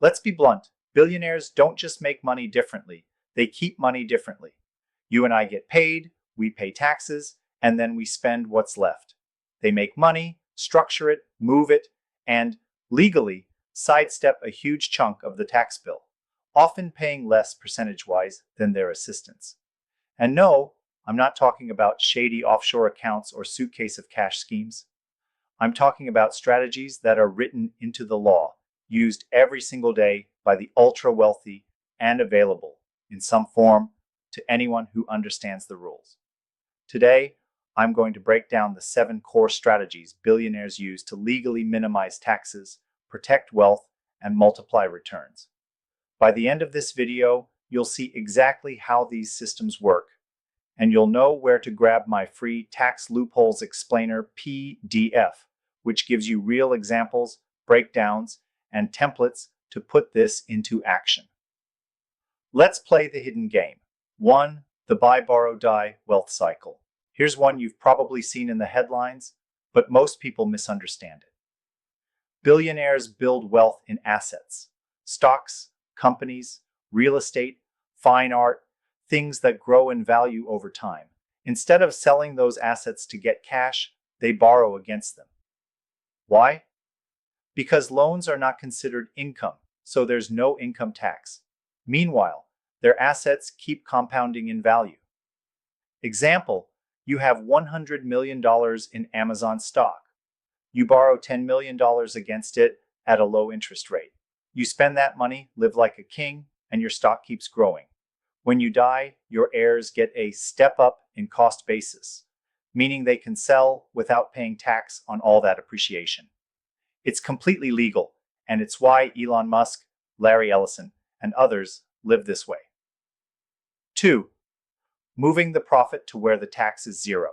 Let's be blunt. Billionaires don't just make money differently, they keep money differently. You and I get paid, we pay taxes, and then we spend what's left. They make money, structure it, move it, and, legally, sidestep a huge chunk of the tax bill, often paying less percentage-wise than their assistants. And no, I'm not talking about shady offshore accounts or suitcase of cash schemes. I'm talking about strategies that are written into the law, used every single day by the ultra-wealthy, and available, in some form, to anyone who understands the rules. Today, I'm going to break down the 7 core strategies billionaires use to legally minimize taxes, protect wealth, and multiply returns. By the end of this video, you'll see exactly how these systems work, and you'll know where to grab my free Tax Loopholes Explainer PDF, which gives you real examples, breakdowns, and templates to put this into action. Let's play the hidden game. 1. The buy, borrow, die wealth cycle. Here's one you've probably seen in the headlines, but most people misunderstand it. Billionaires build wealth in assets: stocks, companies, real estate, fine art, things that grow in value over time. Instead of selling those assets to get cash, they borrow against them. Why? Because loans are not considered income, so there's no income tax. Meanwhile, their assets keep compounding in value. Example, you have $100 million in Amazon stock. You borrow $10 million against it at a low interest rate. You spend that money, live like a king, and your stock keeps growing. When you die, your heirs get a step up in cost basis, meaning they can sell without paying tax on all that appreciation. It's completely legal, and it's why Elon Musk, Larry Ellison, and others live this way. 2. Moving the profit to where the tax is zero.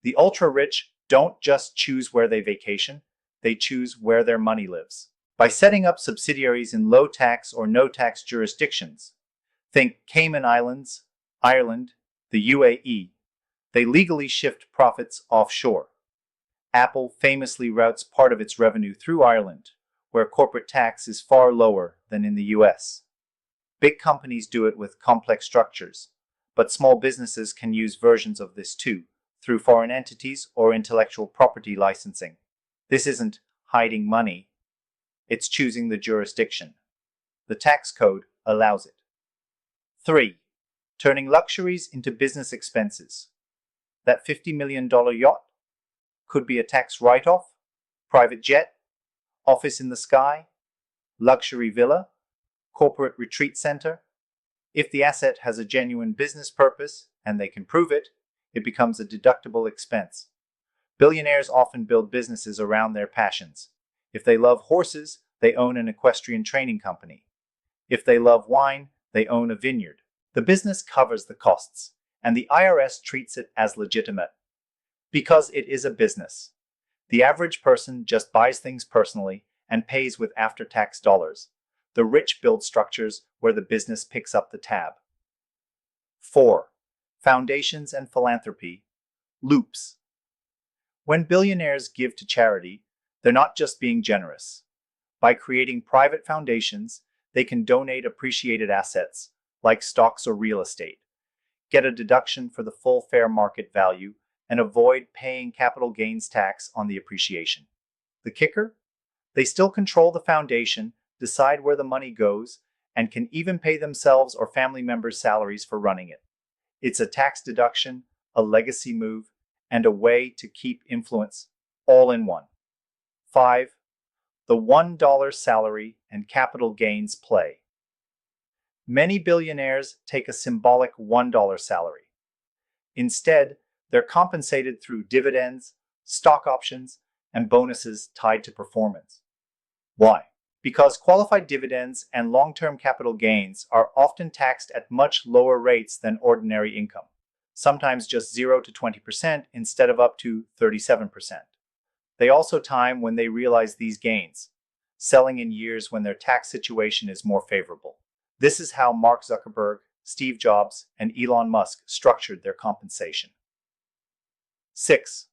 The ultra-rich don't just choose where they vacation, they choose where their money lives. By setting up subsidiaries in low-tax or no-tax jurisdictions, think Cayman Islands, Ireland, the UAE, they legally shift profits offshore. Apple famously routes part of its revenue through Ireland, where corporate tax is far lower than in the US. Big companies do it with complex structures, but small businesses can use versions of this too, through foreign entities or intellectual property licensing. This isn't hiding money, it's choosing the jurisdiction. The tax code allows it. 3. Turning luxuries into business expenses. That $50 million yacht could be a tax write-off, private jet, office in the sky, luxury villa, corporate retreat center. If the asset has a genuine business purpose and they can prove it, it becomes a deductible expense. Billionaires often build businesses around their passions. If they love horses, they own an equestrian training company. If they love wine, they own a vineyard. The business covers the costs, and the IRS treats it as legitimate. Because it is a business. The average person just buys things personally and pays with after-tax dollars. The rich build structures where the business picks up the tab. 4. Foundations and philanthropy. Loops. When billionaires give to charity, they're not just being generous. By creating private foundations, they can donate appreciated assets, like stocks or real estate, get a deduction for the full fair market value, and avoid paying capital gains tax on the appreciation. The kicker? They still control the foundation, decide where the money goes, and can even pay themselves or family members' salaries for running it. It's a tax deduction, a legacy move, and a way to keep influence all in one. 5. The $1 salary and capital gains play. Many billionaires take a symbolic $1 salary. Instead, they're compensated through dividends, stock options, and bonuses tied to performance. Why? Because qualified dividends and long-term capital gains are often taxed at much lower rates than ordinary income, sometimes just 0 to 20% instead of up to 37%. They also time when they realize these gains, selling in years when their tax situation is more favorable. This is how Mark Zuckerberg, Steve Jobs, and Elon Musk structured their compensation. 6.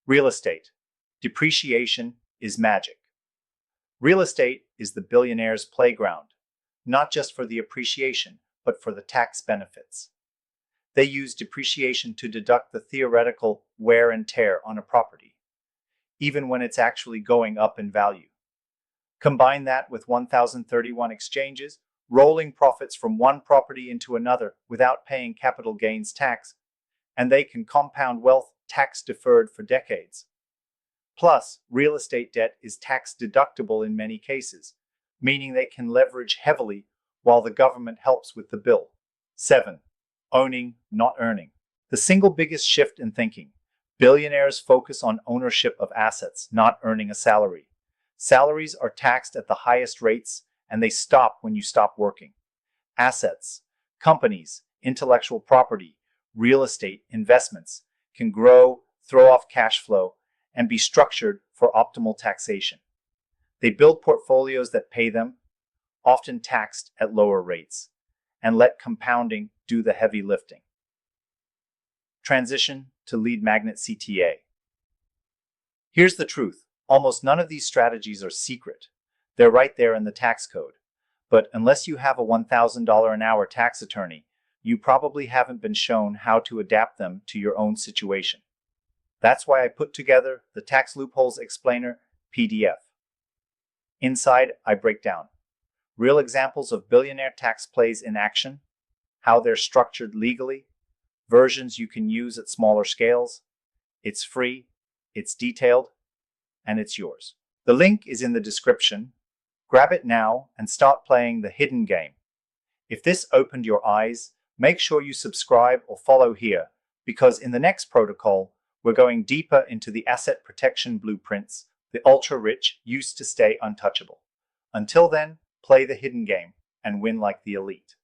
Real estate. Depreciation is magic. Real estate is the billionaire's playground, not just for the appreciation, but for the tax benefits. They use depreciation to deduct the theoretical wear and tear on a property, even when it's actually going up in value. Combine that with 1031 exchanges, rolling profits from one property into another without paying capital gains tax, and they can compound wealth tax deferred for decades. Plus, real estate debt is tax deductible in many cases, meaning they can leverage heavily while the government helps with the bill. 7. Owning, not earning. The single biggest shift in thinking. Billionaires focus on ownership of assets, not earning a salary. Salaries are taxed at the highest rates, and they stop when you stop working. Assets, companies, intellectual property, real estate, investments can grow, throw off cash flow, and be structured for optimal taxation. They build portfolios that pay them, often taxed at lower rates, and let compounding do the heavy lifting. Transition to lead magnet CTA. Here's the truth. Almost none of these strategies are secret. They're right there in the tax code. But unless you have a $1,000 an hour tax attorney, you probably haven't been shown how to adapt them to your own situation. That's why I put together the Tax Loopholes Explainer PDF. Inside, I break down real examples of billionaire tax plays in action, how they're structured legally, versions you can use at smaller scales. It's free, it's detailed, and it's yours. The link is in the description. Grab it now and start playing the hidden game. If this opened your eyes, make sure you subscribe or follow here, because in the next protocol, we're going deeper into the asset protection blueprints the ultra-rich used to stay untouchable. Until then, play the hidden game and win like the elite.